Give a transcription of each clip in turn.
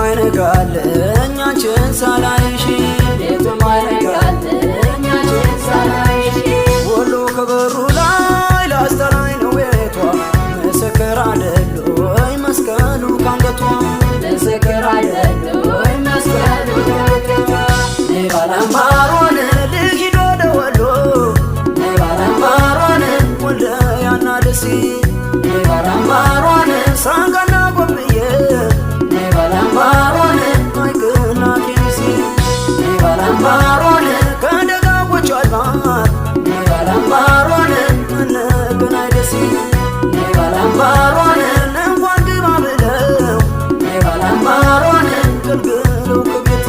አይነጋልኝ አንቺን ሳላይሽ ሌቱም አይነጋልኝ አንቺን ሳላይሽ ሁሉ ከበሩ ላይ ላስጠራኝ ነው ቤቷ ምስክር አይደለይ መስቀሉ ካንገቷ ምስክር አይደለይ መስቀሉ ካንገቷ ባላምባሮን ልሂድ ወደ ወሎ ባላምባሮን ወልደያና ደሴ ባላምባሮን ሳንጋና ጎብዬ ባላምባሮን አይቅና ኬሚሴ ባላምባሮን ከደጋጎቹ አድባር ባላምባሮን እንገናኝ ደሴ ባላምባሮን እንኳን ግባ ብለው ባላምባሮን ገልግለው ከቤት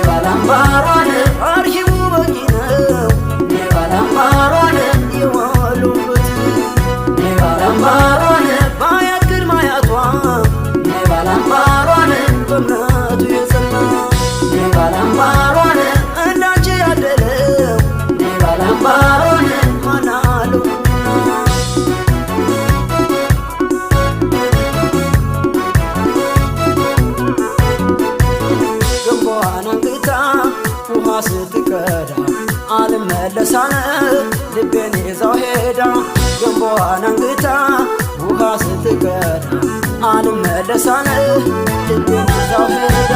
ባላምባሮን አርሂቡ በቂ ነው ባላምባሮን የዋሉ ውበት ባላምባሮን በአያት ቅድመ አያቷ ባላምባሮን በእምነቱ የጸና ባላምባሮን እንዳንቺ ያደለው ባላምባሮን ማን አለውና ገንቦዋን አንግታ ውሃ ስትቀዳ አልመለሳነ ልቤን ይዛው ሄዳ ገንቦዋን አንግታ ውሃ ስትቀዳ አልመለሳነ ልቤን ይዛው ሄዳ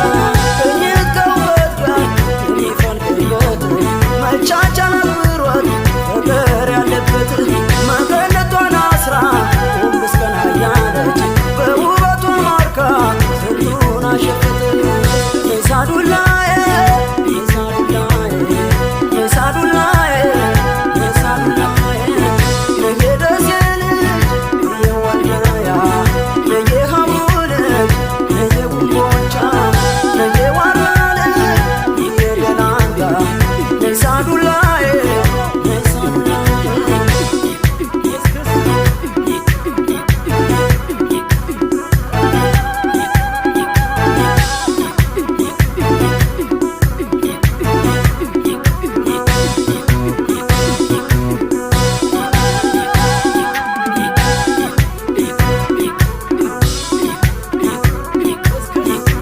ቅኝት ከውበት ጋር የሚፈልቅበት መቻቻል አብሮት ፍቅር ያለበት መቀነቷን አስራ ጎንበስቀና እያለች በውበቷ ማርካ ስንቱን አሸፈተ የሳዱላዬ የሳዱላዬ የሳዱላዬ የሳዱላዬ የደሴ ልጅ የወልደያ የየሀቡ ልጅ የየጉንቦ